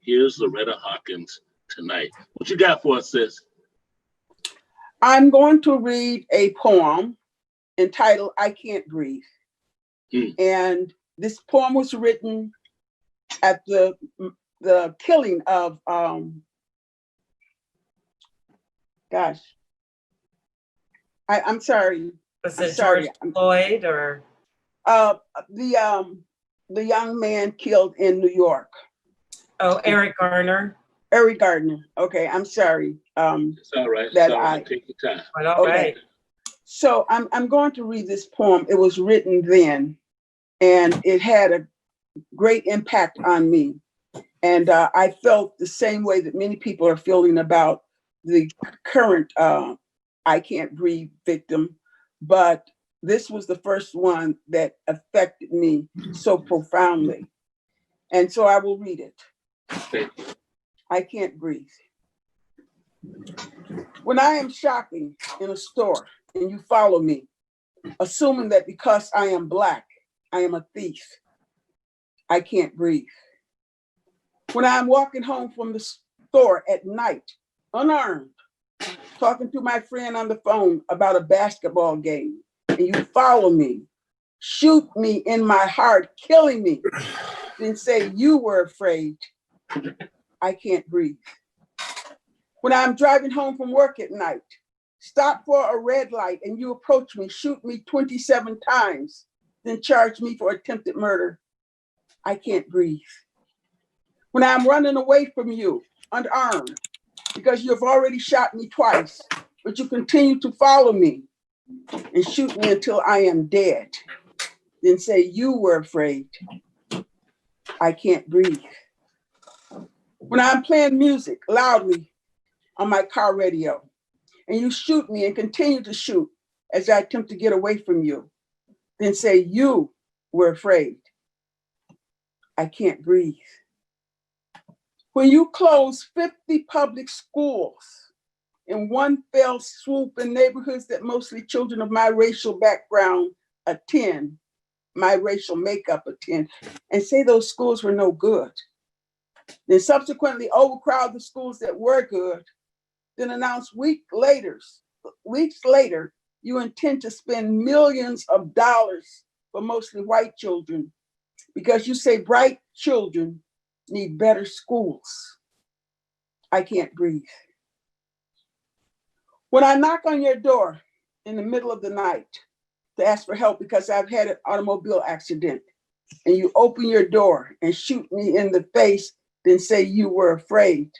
Here's Loretta Hawkins tonight. What you got for us, sis? I'm going to read a poem entitled I Can't Breathe. And this poem was written at the killing of, I'm sorry. Was it George Floyd or? The young man killed in New York. Oh, Eric Garner. Eric Gardner. Okay, I'm sorry. It's all right. That It's all right. Take your time. All right. So I'm going to read this poem. It was written then, and it had a great impact on me. And I felt the same way that many people are feeling about the current I Can't Breathe victim, but this was the first one that affected me so profoundly. And so I will read it. Thank you. I can't breathe. When I am shopping in a store and you follow me, assuming that because I am Black, I am a thief, I can't breathe. When I'm walking home from the store at night, unarmed, talking to my friend on the phone about a basketball game, and you follow me, shoot me in my heart, killing me, then say you were afraid, I can't breathe. When I'm driving home from work at night, stop for a red light and you approach me, shoot me 27 times, then charge me for attempted murder, I can't breathe. When I'm running away from you, unarmed, because you've already shot me twice, but you continue to follow me and shoot me until I am dead, then say you were afraid, I can't breathe. When I'm playing music loudly on my car radio and you shoot me and continue to shoot as I attempt to get away from you, then say you were afraid, I can't breathe. When you close 50 public schools in one fell swoop in neighborhoods that mostly children of my racial background attend, my racial makeup attend, and say those schools were no good, then subsequently overcrowd the schools that were good, then announce weeks later, you intend to spend millions of dollars for mostly white children because you say bright children need better schools, I can't breathe. When I knock on your door in the middle of the night to ask for help because I've had an automobile accident, and you open your door and shoot me in the face, then say you were afraid,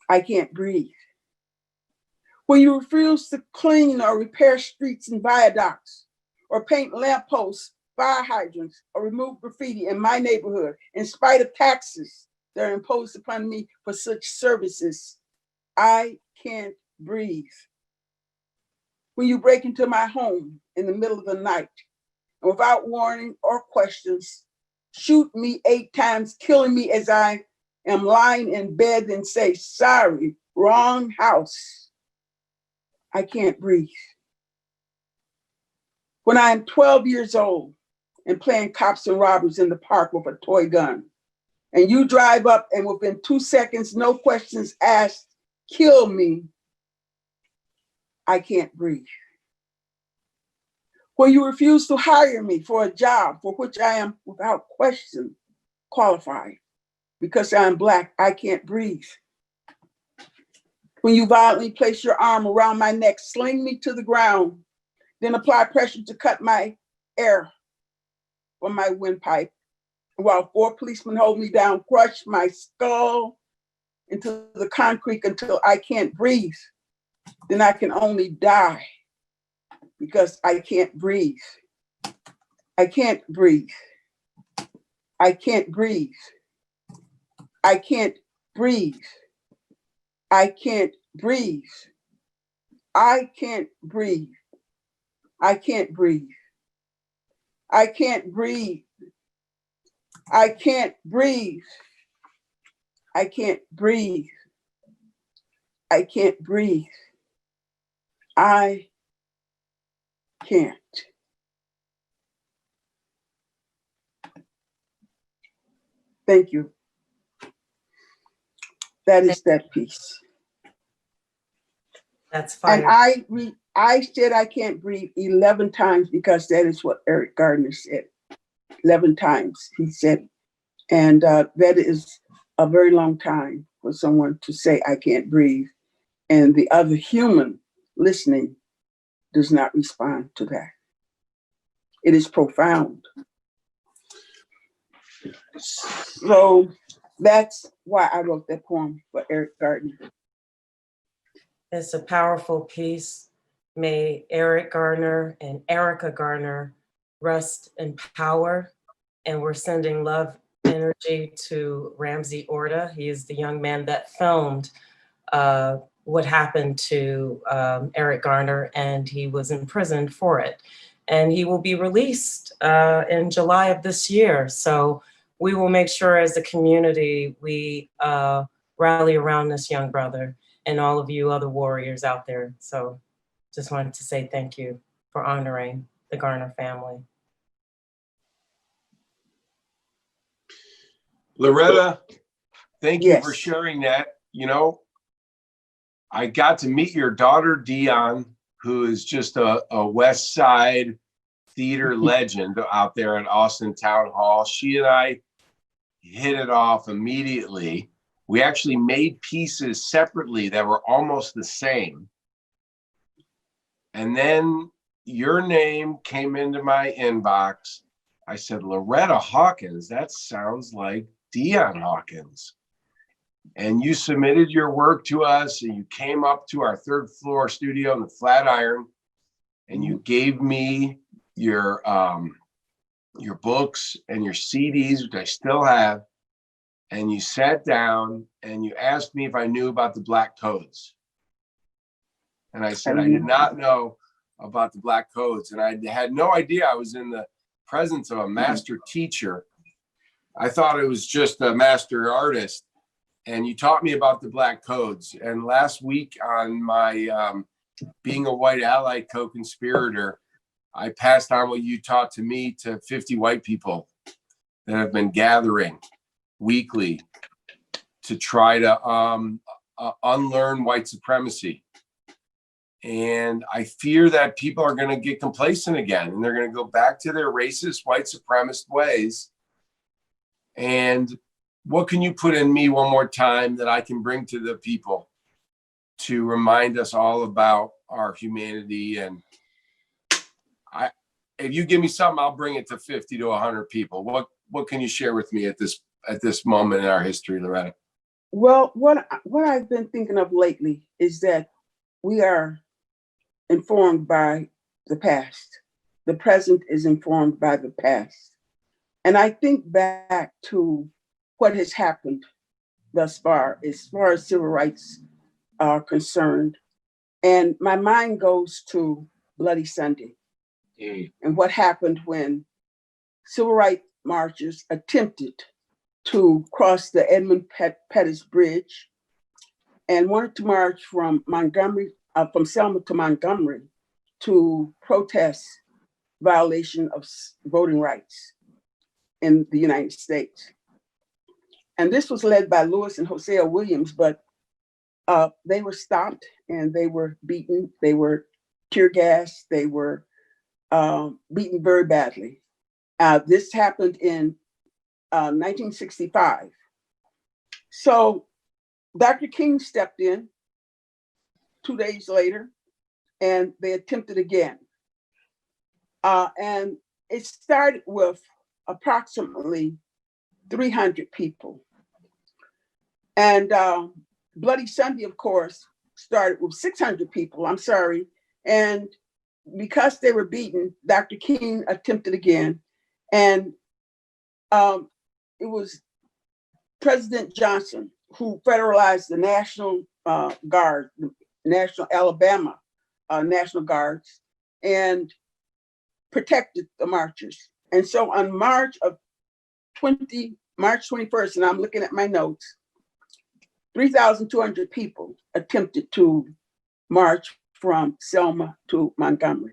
I can't breathe. When you refuse to clean or repair streets and viaducts, or paint lampposts, fire hydrants, or remove graffiti in my neighborhood, in spite of taxes that are imposed upon me for such services, I can't breathe. When you break into my home in the middle of the night, and without warning or questions, shoot me 8 times, killing me as I am lying in bed, and say, sorry, wrong house, I can't breathe. When I am 12 years old and playing cops and robbers in the park with a toy gun, and you drive up and within 2 seconds, no questions asked, kill me, I can't breathe. When you refuse to hire me for a job for which I am without question qualified because I'm Black, I can't breathe. When you violently place your arm around my neck, sling me to the ground, then apply pressure to cut my air from my windpipe, while 4 policemen hold me down, crush my skull into the concrete until I can't breathe, then I can only die because I can't breathe. I can't breathe. I can't breathe. I can't breathe. I can't breathe. I can't breathe. I can't breathe. I can't breathe. I can't breathe. I can't breathe. I can't breathe. I can't. Thank you. That is that piece. That's And fire. I said I can't breathe 11 times because that is what Eric Gardner said. 11 times he said, and that is a very long time for someone to say I can't breathe, and the other human listening does not respond to that. It is profound. So that's why I wrote that poem for Eric Gardner. It's a powerful piece. May Eric Garner and Erica Garner rest in power. And we're sending love energy to Ramsey Orta. He is the young man that filmed what happened to Eric Garner, and he was imprisoned for it. And he will be released in July of this year. So we will make sure as a community, we rally around this young brother and all of you other warriors out there. So just wanted to say thank you for honoring the Garner family. Loretta, thank you Yes. for sharing that. You know, I got to meet your daughter, Dion, who is just a West Side theater legend out there at Austin Town Hall. She and I hit it off immediately. We actually made pieces separately that were almost the same. And then your name came into my inbox. I said, Loretta Hawkins, that sounds like Dion Hawkins. And you submitted your work to us, and you came up to our third floor studio in the Flatiron, and you gave me your books and your CDs, which I still have. And you sat down and you asked me if I knew about the Black Codes. And I said I did not know about the Black Codes. And I had no idea I was in the presence of a master teacher. I thought it was just a master artist. And you taught me about the Black Codes. And last week on my Being a White Ally co-conspirator, I passed on what you taught to me to 50 white people that have been gathering weekly to try to unlearn white supremacy. And I fear that people are going to get complacent again, and they're going to go back to their racist white supremacist ways. And what can you put in me one more time that I can bring to the people to remind us all about our humanity? And if you give me something, I'll bring it to 50 to 100 people. What can you share with me at this moment in our history, Loretta? Well, what I've been thinking of lately is that we are informed by the past. The present is informed by the past. And I think back to what has happened thus far as civil rights are concerned. And my mind goes to Bloody Sunday and what happened when civil rights marchers attempted to cross the Edmund Pettus Bridge and wanted to march from from Selma to Montgomery to protest violation of voting rights in the United States. And this was led by Lewis and Hosea Williams, but they were stopped and they were beaten. They were tear gassed. They were beaten very badly. This happened in 1965. So Dr. King stepped in 2 days later, and they attempted again. And it started with approximately 300 people. And Bloody Sunday, of course, started with 600 people, I'm sorry. And because they were beaten, Dr. King attempted again. And it was President Johnson who federalized the National Guard, the National Alabama National Guards, and protected the marchers. And so on March 21st, and I'm looking at my notes, 3,200 people attempted to march from Selma to Montgomery.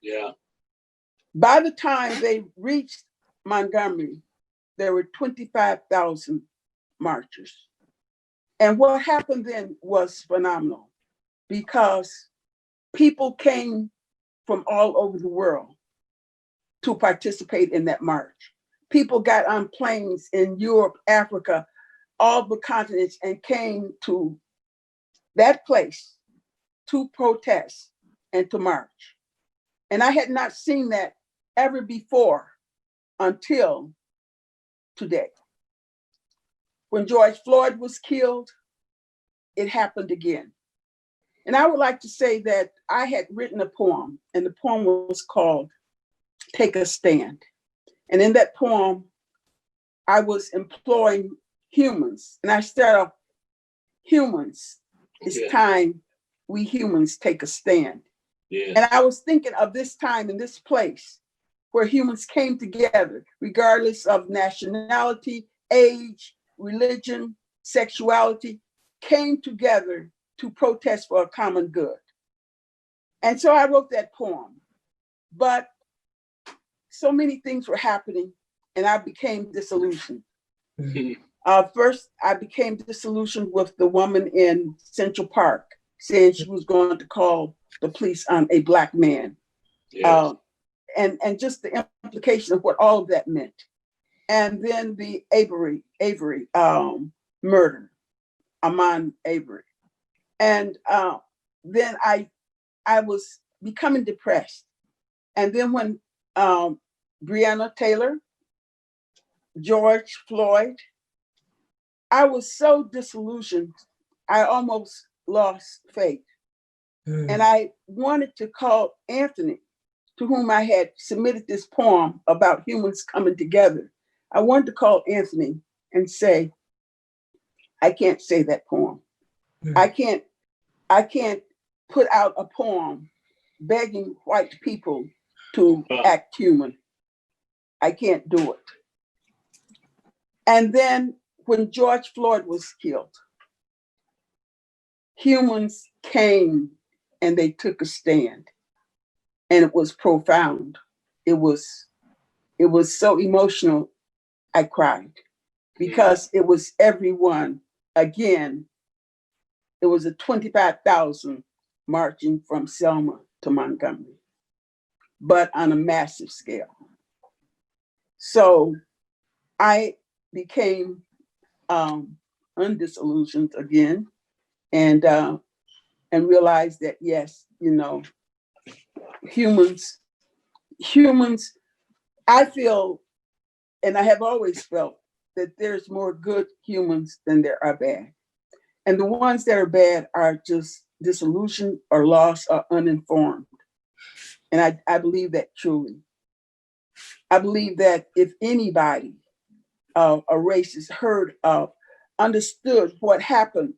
Yeah. By the time they reached Montgomery, there were 25,000 marchers. And what happened then was phenomenal because people came from all over the world to participate in that march. People got on planes in Europe, Africa, all the continents, and came to that place to protest and to march. And I had not seen that ever before until today. When George Floyd was killed, it happened again. And I would like to say that I had written a poem, and the poem was called Take a Stand. And in that poem, I was employing humans. And I start off, humans, it's time we humans take a stand. Yeah. And I was thinking of this time and this place where humans came together, regardless of nationality, age, religion, sexuality, came together to protest for a common good. And so I wrote that poem. But so many things were happening, and I became disillusioned. First, I became disillusioned with the woman in Central Park saying she was going to call the police on a Black man. Yes. And just the implication of what all of that meant. And then the Avery murder, Ahmaud Arbery. And then I was becoming depressed. And then when Breonna Taylor, George Floyd, I was so disillusioned, I almost lost faith. And I wanted to call Anthony, to whom I had submitted this poem about humans coming together. I wanted to call Anthony and say, I can't say that poem. I can't put out a poem begging white people to act human. I can't do it. And then when George Floyd was killed, humans came and they took a stand. And it was profound. It was so emotional, I cried. Because it was everyone, again, it was a 25,000 marching from Selma to Montgomery, but on a massive scale. So I became undisillusioned again and realized that, yes, humans, I feel, and I have always felt, that there's more good humans than there are bad. And the ones that are bad are just disillusioned or lost or uninformed. And I believe that truly. I believe that if anybody, a race is heard of, understood what happened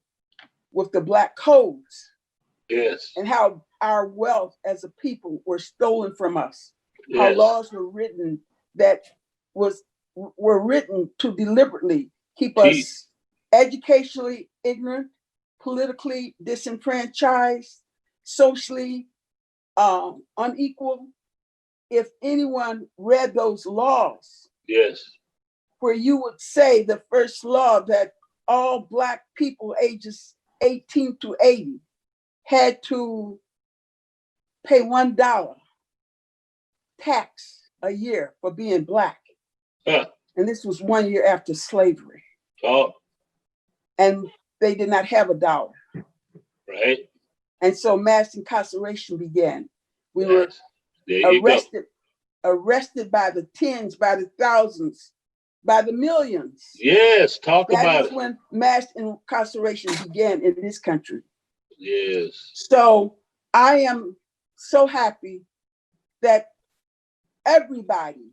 with the Black codes, Yes. and how our wealth as a people were stolen from us, Yes. how laws were written that were written to deliberately keep us educationally ignorant, politically disenfranchised, socially unequal. If anyone read those laws, Yes. where you would say the first law that all Black people ages 18 to 80 had to pay $1 tax a year for being Black. Huh. And this was 1 year after slavery. Oh, And they did not have $1. right. And so mass incarceration began. We were There you go. arrested by the tens, by the thousands, by the millions. Yes, talk That about is it. when mass incarceration began in this country. Yes. So I am so happy that everybody,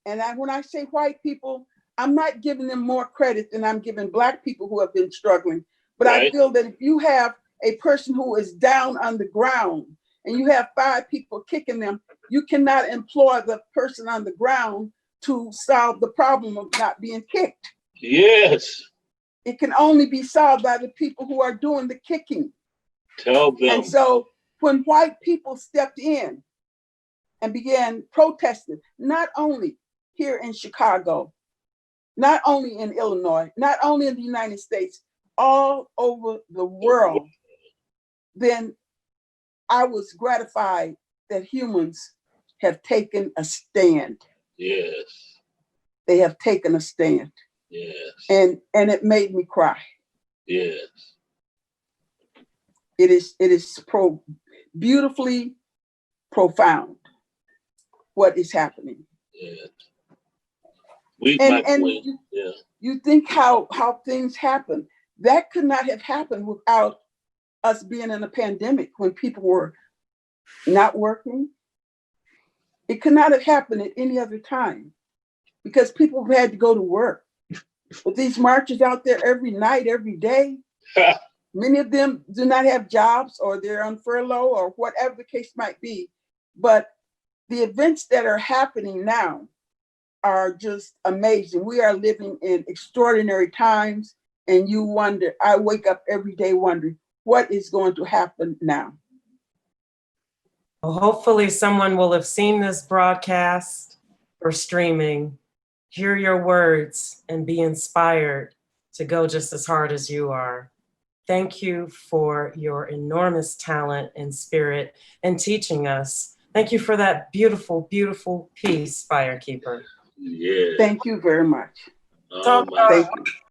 and when I say white people, I'm not giving them more credit than I'm giving Black people who have been struggling. But I Right. feel that if you have a person who is down on the ground and you have 5 people kicking them, you cannot employ the person on the ground to solve the problem of not being kicked. Yes. It can only be solved by the people who are doing the kicking. Tell them. And so when white people stepped in and began protesting, not only here in Chicago, not only in Illinois, not only in the United States, all over the world, then I was gratified that humans have taken a stand. Yes. They have taken a stand. Yes. And it made me cry. Yes. It is beautifully profound what is happening. Yes. We, my And queen. Yeah. you think how things happen. That could not have happened without us being in a pandemic when people were not working. It could not have happened at any other time because people had to go to work. But these marches out there every night, every day, many of them do not have jobs or they're on furlough or whatever the case might be. But the events that are happening now are just amazing. We are living in extraordinary times, and you wonder, I wake up every day wondering, what is going to happen now? Well, hopefully someone will have seen this broadcast or streaming, hear your words, and be inspired to go just as hard as you are. Thank you for your enormous talent and spirit and teaching us. Thank you for that beautiful, beautiful piece, Firekeeper. Yeah. Thank you very much. Oh, my Thank you.